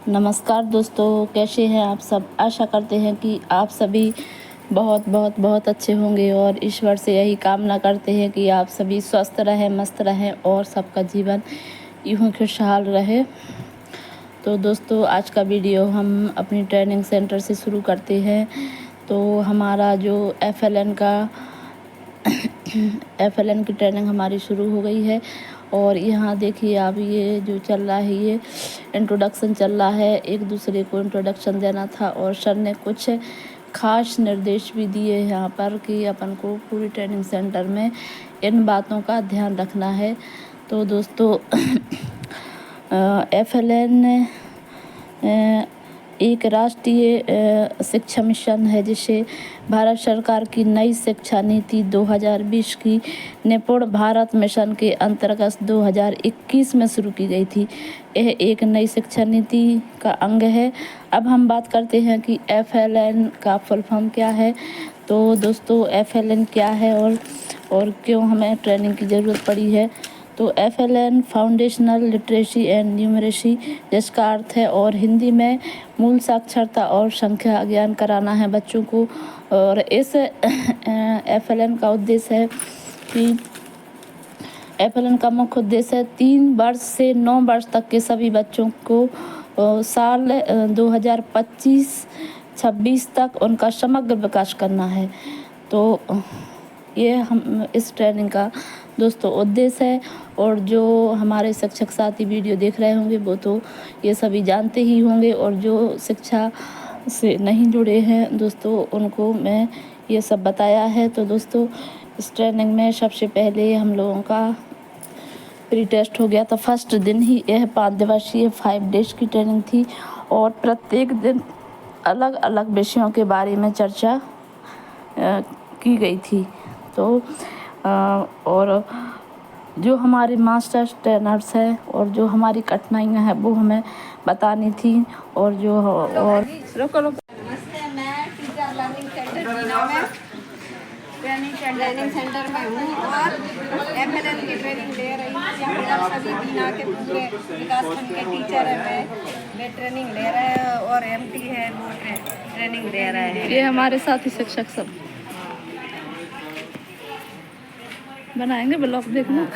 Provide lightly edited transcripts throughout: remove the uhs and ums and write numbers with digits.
नमस्कार दोस्तों, कैसे हैं आप सब। आशा करते हैं कि आप सभी बहुत बहुत बहुत अच्छे होंगे और ईश्वर से यही कामना करते हैं कि आप सभी स्वस्थ रहें, मस्त रहें और सबका जीवन यूं खुशहाल रहे। तो दोस्तों, आज का वीडियो हम अपनी ट्रेनिंग सेंटर से शुरू करते हैं। तो हमारा जो FLN की ट्रेनिंग हमारी शुरू हो गई है और यहाँ देखिए आप, ये जो चल रहा है ये इंट्रोडक्शन चल रहा है। एक दूसरे को इंट्रोडक्शन देना था और सर ने कुछ खास निर्देश भी दिए यहाँ पर कि अपन को पूरी ट्रेनिंग सेंटर में इन बातों का ध्यान रखना है। तो दोस्तों FLN एक राष्ट्रीय शिक्षा मिशन है जिसे भारत सरकार की नई शिक्षा नीति 2020 की निपुण भारत मिशन के अंतर्गत 2021 में शुरू की गई थी। यह एक नई शिक्षा नीति का अंग है। अब हम बात करते हैं कि FLN का फुल फॉर्म क्या है। तो दोस्तों, FLN क्या है और क्यों हमें ट्रेनिंग की ज़रूरत पड़ी है। तो FLN foundational literacy and numeracy जिसका अर्थ है और हिंदी में मूल साक्षरता और संख्या ज्ञान कराना है बच्चों को। और इस FLN का उद्देश्य है कि FLN का मुख्य उद्देश्य है 3 वर्ष से 9 वर्ष तक के सभी बच्चों को साल 2025-26 तक उनका समग्र विकास करना है। तो ये हम इस ट्रेनिंग का दोस्तों उद्देश्य है। और जो हमारे शिक्षक साथी वीडियो देख रहे होंगे वो तो ये सभी जानते ही होंगे, और जो शिक्षा से नहीं जुड़े हैं दोस्तों उनको मैं ये सब बताया है। तो दोस्तों, इस ट्रेनिंग में सबसे पहले हम लोगों का प्री टेस्ट हो गया था। फर्स्ट दिन ही यह 5 दिवसीय 5 डेज की ट्रेनिंग थी और प्रत्येक दिन अलग अलग विषयों के बारे में चर्चा की गई थी। तो और जो हमारे मास्टर ट्रेनर्स हैं और जो हमारी कठिनाइयाँ हैं वो हमें बतानी थी। और जो और नमस्ते, मैं टीचर लर्निंग सेंटर बीना में ट्रेनिंग सेंटर में हूँ और FLN की ट्रेनिंग दे रही हूँ। यहाँ पर सभी बीना के पूरे विकासखंड के टीचर हैं, वे ट्रेनिंग ले रहे हैं और MT है वो ट्रेनिंग दे रहे हैं। ये हमारे साथी शिक्षक सब बनाएंगे ब्लॉग, देखना।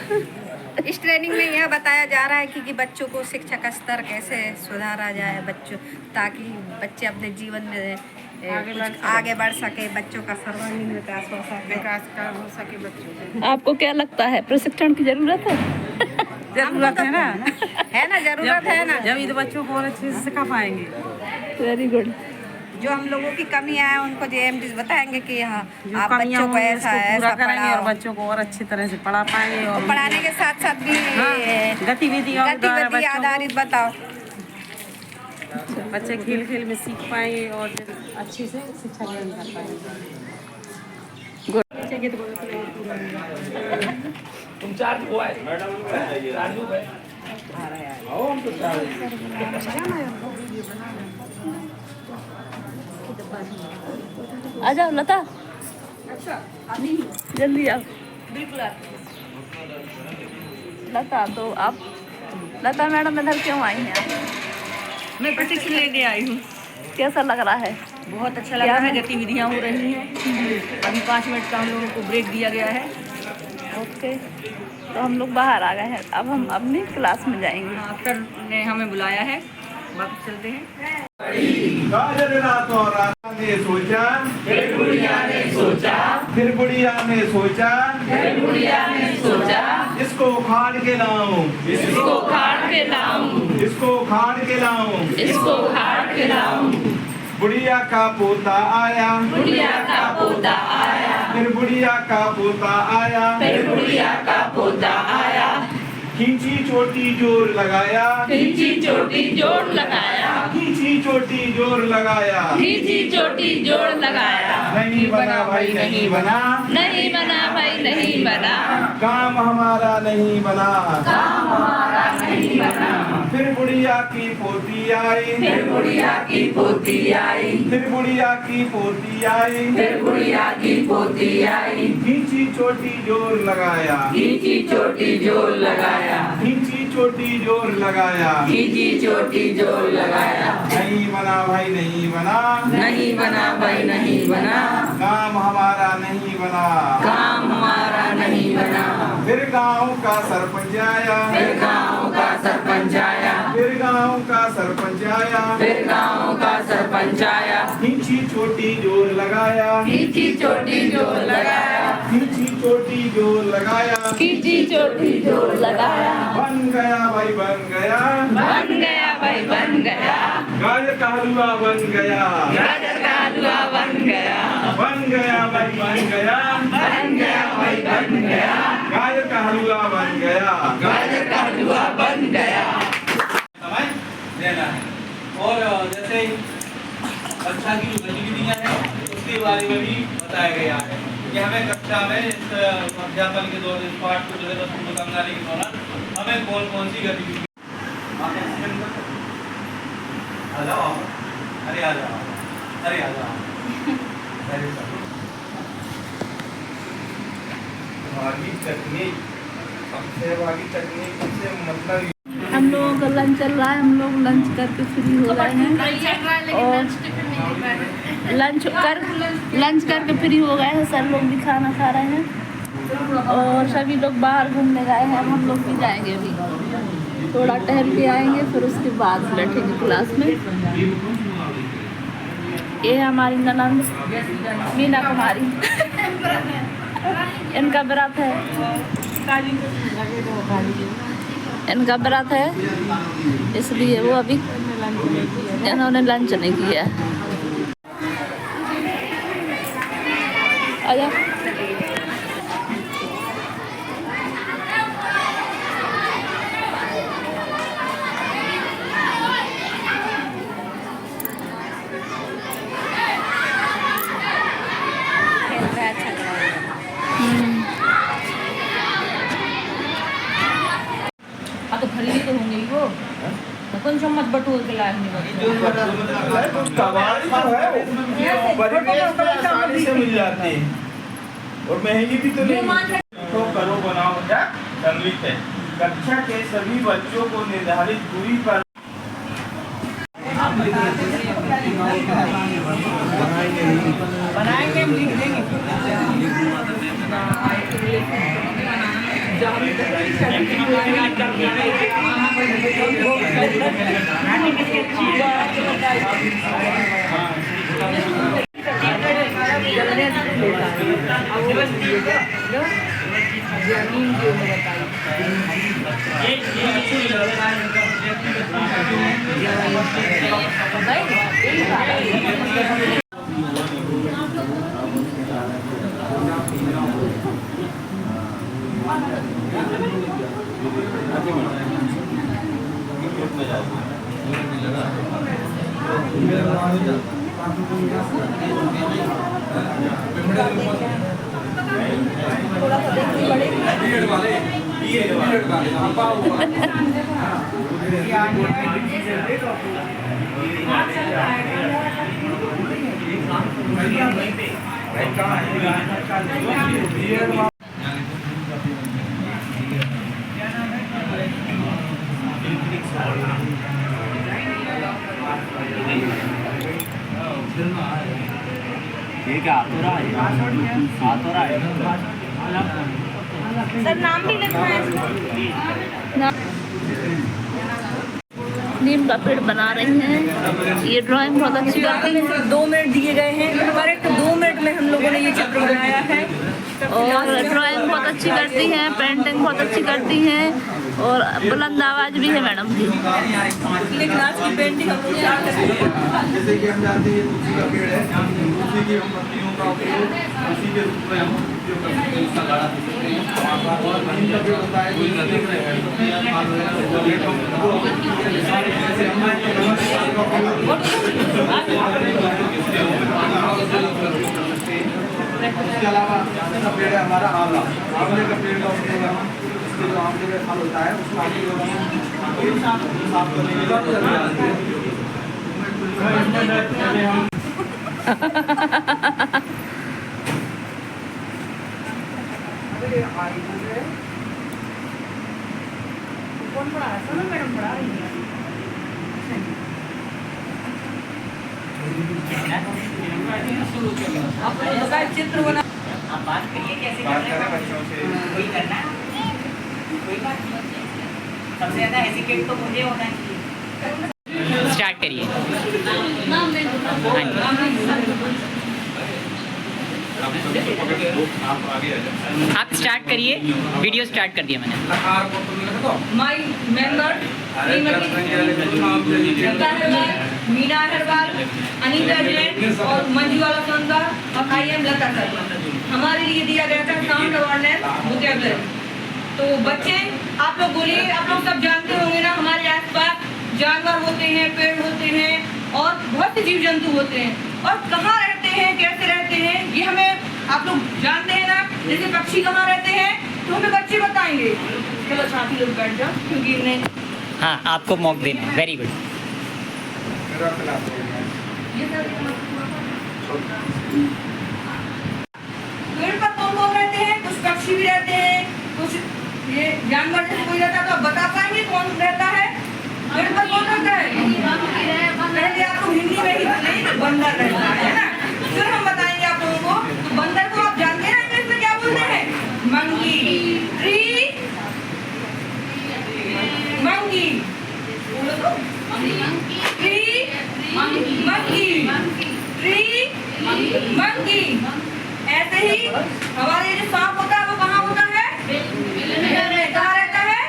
इस ट्रेनिंग में यह बताया जा रहा है कि बच्चों को शिक्षा का स्तर कैसे सुधारा जाए बच्चों, ताकि बच्चे अपने जीवन में आगे बढ़ सके, बच्चों का सर्वांगीण विकास हो सके बच्चों को। आपको क्या लगता है, प्रशिक्षण की जरूरत है? जरूरत है ना, जरूरत है ना। जब ये बच्चों को और अच्छे से सिखा पाएंगे। Very good. जो हम लोगों की कमियां हैं उनको JMDs बताएंगे कि हाँ आप बच्चों को ऐसा करेंगे और बच्चों को और अच्छी तरह से पढ़ा पाएंगे। और पढ़ाने के साथ साथ भी गतिविधि आधारित बताओ। बच्चे खेल खेल में सीख पाएंगे और अच्छे से शिक्षा ग्रहण कर पाएंगे। तुम चार्ज हुआ है मैडम, चार्ज हुआ है। आओ हम तो चार्ज आ जाओ लता, अच्छा अभी जल्दी आओ। बिल्कुल लता, तो आप लता मैडम इधर क्यों आई हैं? मैं प्रशिक्षण लेने आई हूँ। कैसा लग रहा है? बहुत अच्छा लग रहा है। गतिविधियाँ हो रही हैं। अभी 5 मिनट का हम लोगों को ब्रेक दिया गया है। ओके, तो हम लोग बाहर आ गए हैं, अब हम अपनी क्लास में जाएंगे। सर ने हमें बुलाया है, वापस चलते हैं। ने सोचा, फिर बुढ़िया ने सोचा, इसको उखाड़ के लाऊं, बुढ़िया का पोता आया, फिर बुढ़िया का पोता आया, खींची चोटी जोर लगाया, खींची चोटी जोर लगाया, नहीं बना भाई नहीं बना, काम हमारा नहीं बना, फिर बुढ़िया की पोती आई, फिर बुढ़िया की पोती आई, फिर बुढ़िया की पोती आई, फिर बुढ़िया की पोती आई, खींची चोटी जोर लगाया, खींची चोटी जोर लगाया, खींची चोटी जोर लगाया, खींची चोटी जोर लगाया, नहीं बना भाई नहीं बना, नहीं बना भाई नहीं बना, काम हमारा नहीं बना, काम हमारा नहीं बना, फिर गांव का सरपंच आया, फिर गांव का सरपंच आया, फिर गांव का सरपंच आया, फिर गांव का सरपंच आया, खींची चोटी जोर लगाया, खींची चोटी जोर लगाया, खींची चोटी जोर लगाया, खींची चोटी जोर लगाया, बन गया भाई बन गया, बन गया भाई बन गया, गाजर का हलवा बन गया, गाजर का हलवा बन गया, बन गया भाई बन गया, बन गया भाई बन गया, गाजर का हलवा बन गया, गाजर का हलवा बन गया। समय देना है। और जैसे कक्षा की जो गतिविधियां हैं उसके बारे में भी बताया गया है कि हमें कक्षा में इस अध्यापन के दौरान इस पाठ को जो है पूर्ण करने के दौरान हमें कौन कौन सी गतिविधि आ जाओ, अरे आ जाओ, अरे आ जाओ, अरे भागी तकनीक सबसे भागी तकनीक सबसे मतलब हम लोगों का लंच चल रहा है। हम लोग लंच करके फ्री हो गए हैं और लंच करके फ्री हो गए हैं। सर लोग भी खाना खा रहे हैं और सभी लोग बाहर घूमने गए हैं। हम लोग भी जाएंगे अभी, थोड़ा टहल के आएंगे, फिर उसके बाद बैठेंगे क्लास में। ये है हमारी ननंद मीना कुमारी, इनका व्रत है, इनका व्रत है, इसलिए वो अभी इन्होंने लंच नहीं किया। आजा तो खरीदी तो होंगे ही वो, तो कौन सा मत बटोर के लाए आसानी से मिल जाती है और महंगी भी तो नहीं। तो करो बनाओ क्या संगीत है। कक्षा के सभी बच्चों को निर्धारित दूरी पर बनाएंगे, हम लिख देंगे। सर नाम भी लिखना है इसमें। नीम का पेड़ बना रही हैं। ये ड्राइंग बहुत अच्छी करती है। 2 मिनट दिए गए हैं, करेक्ट 2 मिनट में हम लोगों ने ये चित्र बनाया है। और ड्राइंग बहुत अच्छी करती हैं, पेंटिंग बहुत अच्छी करती हैं और बुलंद आवाज़ भी है मैडम की। इसलिए क्लास की पेंटिंग हम लोग चार करते हैं। जैसे कि हम जानते हैं तुलसी का पेड़ है, तुलसी की हम पत्तियों का उपयोग उसी के रूप में हम उपयोग कर सकते हैं, उसका गाढ़ा दे सकते हैं। और नीम का पेड़ होता है कोई देख रहे हैं उसके अलावा का पेड़ है हमारा आंवला, आंवले का पेड़ का उपयोग हम इसके जो आंवले का फल होता है उसको आगे साफ करने के बाद जल्दी आती है। कौन पढ़ा रहा है? मैडम पढ़ा रही है। आप बताए चित्र बना, आप बात करिए कैसे बात करें बच्चों से। कोई करना कोई बात नहीं। सबसे ज्यादा हेजिटेट तो मुझे होना चाहिए। स्टार्ट करिए। आप स्टार्ट करिए, वीडियो स्टार्ट कर दिया मैंने। माई मेंबर मीना अग्रवाल, अनीता जैन और मंजूवाला सोनकर और आई एम लता शर्मा। हमारे लिए दिया गया था साउंड अवेयरनेस वोकैबुलरी। तो बच्चे आप लोग बोलिए, आप लोग सब जानते होंगे ना हमारे आसपास जानवर होते हैं, पेड़ होते हैं और बहुत से जीव जंतु होते हैं, और कहाँ रहते हैं, कैसे रहते हैं, ये हमें आप लोग जानते हैं ना। जैसे पक्षी कहाँ रहते हैं तो हमें बच्चे बताएंगे। चलो साथी लोग बैठ जाओ, क्योंकि इन्हें हाँ, आपको मॉक देना है। Very good. पेड़ पर कौन रहते हैं? कुछ पक्षी भी रहते हैं, कुछ ये जानवर जैसे कोई रहता है। तो आप बता पाएंगे कौन रहता है? पेड़ पर कौन रहता है? पहले आपको हिंदी में ही नहीं, बंदर रहता है ना। फिर हम बताएंगे आप लोगों को। तो बंदर को आप जानते हैं इंग्लिश में क्या बोलते हैं? मंकी। ट्री मंकी बोलो तो। Tree monkey, tree monkey. ऐसे ही हमारे जो सांप होता है वो कहाँ होता है? कहाँ रहता है?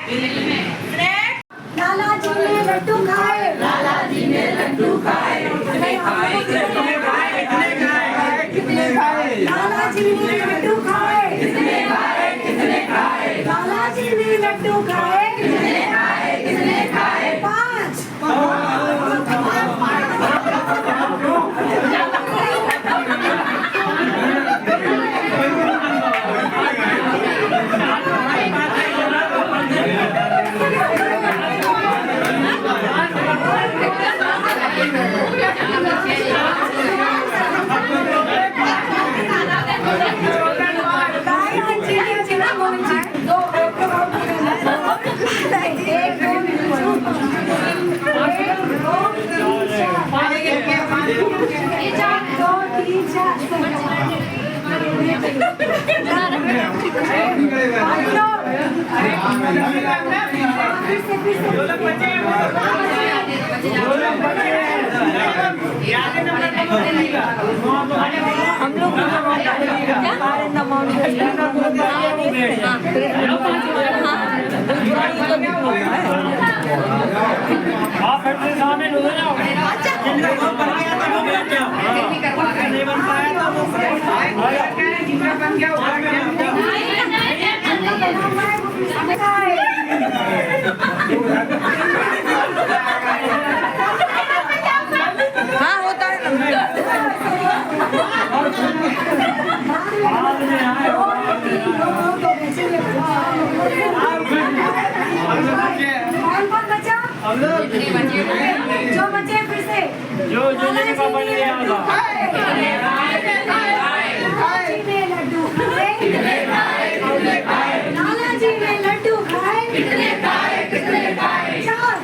स्नेक। लाला जी ने लड्डू खाए, लाला जी ने लड्डू खाए, कितने खाए, कितने खाए, कितने खाए, कितने खाए, लाला जी ने लड्डू खाए, कितने खाए, कितने खाए, लाला जी ने लड्डू खाए, कितने खाए, कितने खाए, 5। हाँ होता है जो बचे फिर से जो नहीं पापा ने लड्डू खाए, लाला जी ने लड्डू खाए, कितने खाए, कितने खाए, 4।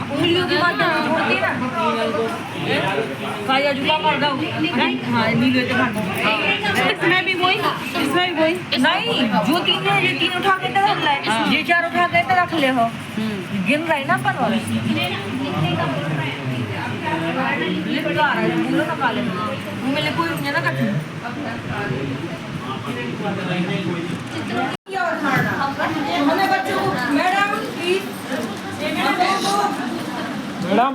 उंगलियों की बात खाया जुका कर दो हाँ नीले तो इसमें भी वही नहीं जो तीन है ये तीन उठा के रख ले ये चार उठा के रख ले हो गिन रहे ना पर वाले लिखा रहा है बोलो ना काले मुंह में लिखो ये ना कट हमें बच्चों को मैडम प्लीज मैडम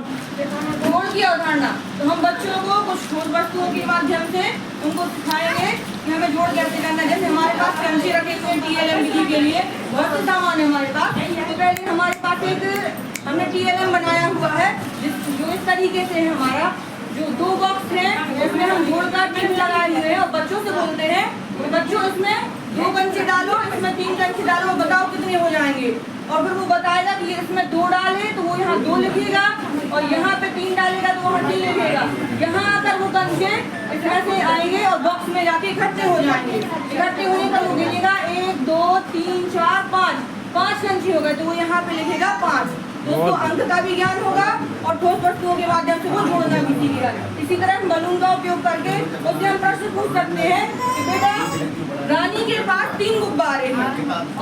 कौन की अवधारणा तो हम बच्चों को कुछ ठोस वस्तुओं के माध्यम से उनको सिखाएंगे कि हमें जोड़ कैसे करना है। जैसे हमारे पास कंची रखे हुए TLM विधि के लिए बहुत से सामान है हमारे पास। तो पहले हमारे पास एक हमने TLM बनाया हुआ है जो इस तरीके से है हमारा जो दो बॉक्स है उसमें हम जोड़ का टिप लगाए हुए हैं और बच्चों से बोलते हैं बच्चों इसमें 2 कंचे डालो इसमें 3 कंचे डालो बताओ कितने हो जाएंगे और फिर वो बताएगा कि इसमें 2 डाले तो वो यहाँ 2 लिखेगा और यहाँ पे 3 डालेगा तो वहाँ 3 लिखेगा। यहाँ आकर वो कंचे इसमें से आएंगे और बॉक्स में जाके इकट्ठे हो जाएंगे। इकट्ठे होने पर वो गिनेगा 1 2 3 4 5 कंचे हो गए तो वो यहाँ पे लिखेगा 5। दोस्तों अंक का भी ज्ञान होगा और ठोस वस्तुओं के माध्यम से वो जोड़ना भी सीखेगा। इसी तरह हम बलून का उपयोग करके उससे हम प्रश्न पूछ सकते हैं कि बेटा रानी के पास 3 गुब्बारे हैं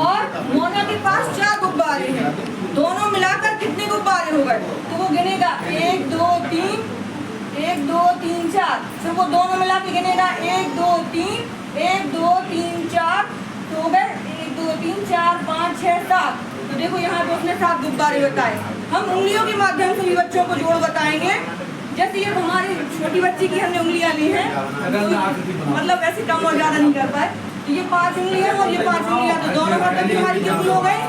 और मोना के पास 4 गुब्बारे हैं दोनों मिलाकर कितने गुब्बारे हो गए तो वो गिनेगा 1 2 3 1 2 3 4 फिर वो दोनों मिला के गिनेगा 1 2 3 1 2 3 4 तो हो गए 1 2 3 4 5 6 7 तो देखो यहाँ पे उसने 7 गुब्बारे बताए। हम उंगलियों के माध्यम से भी बच्चों को जोड़ बताएंगे। जैसे ये हमारी छोटी बच्ची की हमने उंगलियां ली हैं तो मतलब ऐसे कम और ज्यादा नहीं कर पाए तो ये 5 उंगलियां और ये 5 उंगलियां तो दोनों हाथों की हमारी कितनी हो गई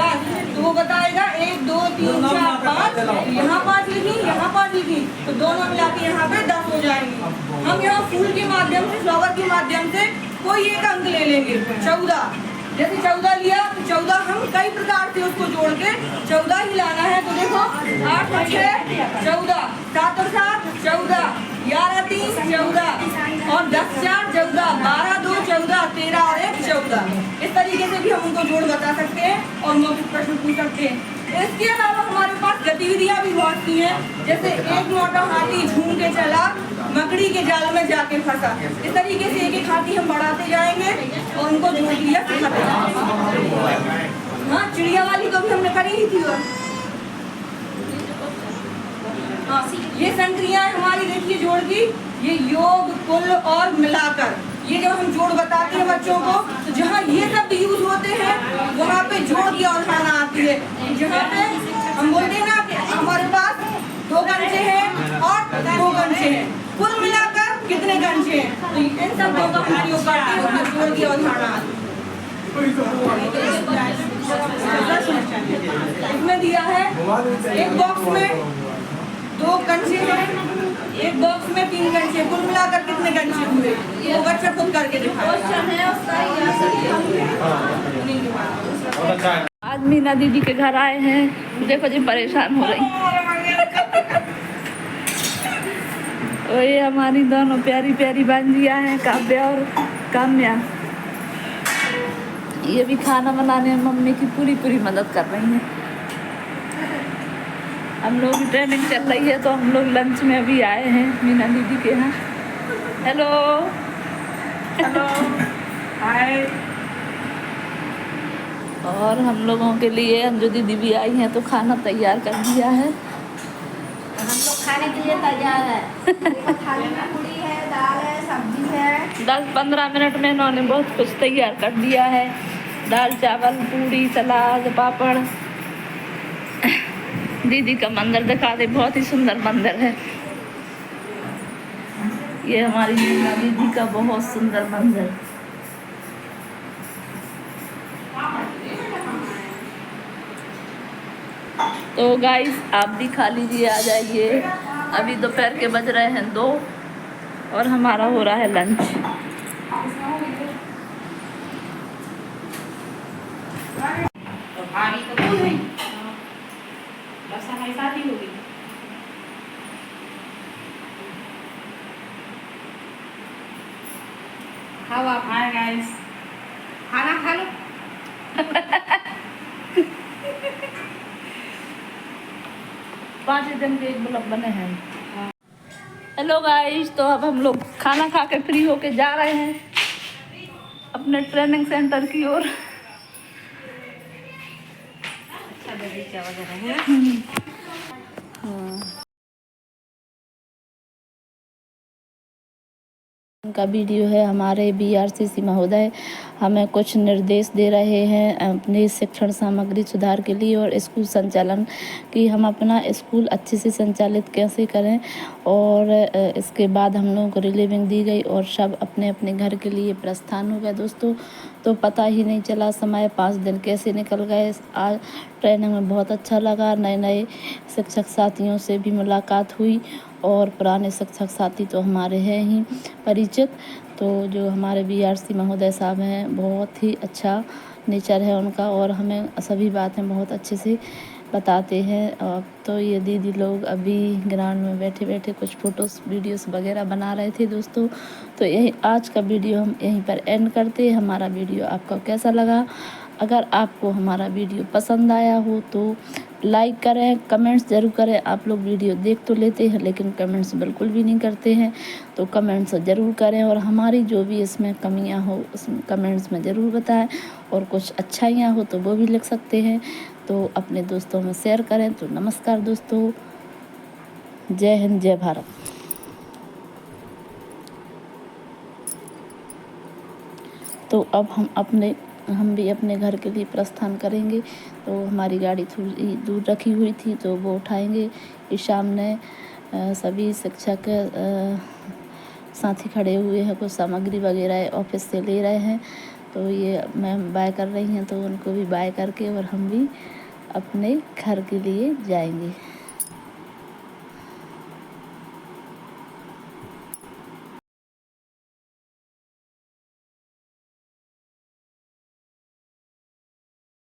10 तो वो बताएगा 1 2 3 4 5 यहाँ 5 लिखी यहाँ 5 लिखी तो दोनों मिला के यहाँ पे 10 हो जाएंगे। हम यहाँ फूल के माध्यम से फ्लावर के माध्यम से कोई एक अंक ले लेंगे 14 जैसे 14 लिया तो 14 हम कई प्रकार से उसको जोड़ के 14 ही लाना है तो देखो 8 और 6 14 7 और 7 14 11 3 14 और 10 4 14 12 2 14 13 और 1 14 इस तरीके से भी हम उनको जोड़ बता सकते हैं और मौखिक प्रश्न पूछ सकते हैं। इसके अलावा हमारे पास गतिविधियां भी बहुत सी हैं जैसे एक मोटा हाथी झूम के चला मकड़ी के जाल में जाके फंसा। इस तरीके से एक एक हाथी हम बढ़ाते जाएंगे और उनको जोड़ दिया सिखाते जाएंगे। हाँ चिड़िया वाली तो भी हमने करी ही थी हाँ ये संक्रियाएं हमारी देखिए जोड़ की ये योग कुल और मिलाकर ये जब हम जोड़ बताते हैं बच्चों को तो जहाँ ये शब्द यूज होते हैं वहाँ पे जोड़ की अवधारणा आती है। जहाँ पे हम बोलते हैं ना कि हमारे पास 2 कंचे हैं और 2 कंचे हैं कुल मिलाकर कितने कंचे हैं तो इन शब्दों का उपयोग करते हैं उसमें जोड़ की अवधारणा आती है। इसमें दिया है एक बॉक्स में 2 कंचे हैं एक बॉक्स में 3 कंचे कुल मिलाकर कितने कंचे हुए वो बच्चा खुद करके दिखाएगा। आज मीना दीदी के घर आए हैं देखो जी परेशान हो रही और ये हमारी दोनों प्यारी प्यारी बांजियाँ हैं काव्या और काम्या ये भी खाना बनाने में मम्मी की पूरी मदद कर रही हैं। हम लोग की ट्रेनिंग चल रही है तो हम लोग लंच में अभी आए हैं मीना दीदी के यहाँ। हेलो हाय और हम लोगों के लिए अंजू दीदी भी आई हैं तो खाना तैयार कर दिया है। हम लोग खाने के लिए तैयार है थाली में पूरी है दाल है सब्जी है 10-15 मिनट में इन्होंने बहुत कुछ तैयार कर दिया है दाल चावल पूरी सलाद पापड़। दीदी का मंदिर दिखा दे बहुत ही सुंदर मंदिर है ये हमारी मीना दीदी का बहुत सुंदर मंदिर। तो गाइस आप भी खा लीजिए आ जाइए अभी दोपहर के बज रहे हैं 2 और हमारा हो रहा है लंच। भाभी तो बोल रही बस हमारी शादी होगी खाओ आप हाय गाइस खाना खा लो 5 दिन के एक ब्लॉग बने हैं। हेलो गाइस, तो अब हम लोग खाना खा के फ्री होके जा रहे हैं अपने ट्रेनिंग सेंटर की ओर। अच्छा बगीचा वगैरह है। का वीडियो है। हमारे बीआरसीसी महोदय हमें कुछ निर्देश दे रहे हैं अपनी शिक्षण सामग्री सुधार के लिए और स्कूल संचालन कि हम अपना स्कूल अच्छे से संचालित कैसे करें। और इसके बाद हम लोगों को रिलीविंग दी गई और सब अपने अपने घर के लिए प्रस्थान हो गए दोस्तों। तो पता ही नहीं चला समय 5 दिन कैसे निकल गए। आज ट्रेनिंग में बहुत अच्छा लगा, नए नए शिक्षक साथियों से भी मुलाकात हुई और पुराने शिक्षक साथी तो हमारे हैं ही परिचित। तो जो हमारे बीआरसी महोदय साहब हैं, बहुत ही अच्छा नेचर है उनका और हमें सभी बातें बहुत अच्छे से बताते हैं। अब तो ये दीदी लोग अभी ग्राउंड में बैठे बैठे कुछ फ़ोटोज़ वीडियोस वगैरह बना रहे थे दोस्तों। तो यही आज का वीडियो हम यहीं पर एंड करते हैं। हमारा वीडियो आपको कैसा लगा? अगर आपको हमारा वीडियो पसंद आया हो तो लाइक करें, कमेंट्स ज़रूर करें। आप लोग वीडियो देख तो लेते हैं लेकिन कमेंट्स बिल्कुल भी नहीं करते हैं, तो कमेंट्स ज़रूर करें और हमारी जो भी इसमें कमियां हो उस कमेंट्स में ज़रूर बताएं और कुछ अच्छाइयाँ हो तो वो भी लिख सकते हैं। तो अपने दोस्तों में शेयर करें। तो नमस्कार दोस्तों, जय हिंद, जय भारत। तो अब हम भी अपने घर के लिए प्रस्थान करेंगे। तो हमारी गाड़ी थोड़ी दूर रखी हुई थी तो वो उठाएंगे। इस सामने सभी शिक्षक साथी खड़े हुए हैं, कुछ सामग्री वगैरह ऑफिस से ले रहे हैं। तो ये मैम बाय कर रही हैं तो उनको भी बाय करके और हम भी अपने घर के लिए जाएंगे।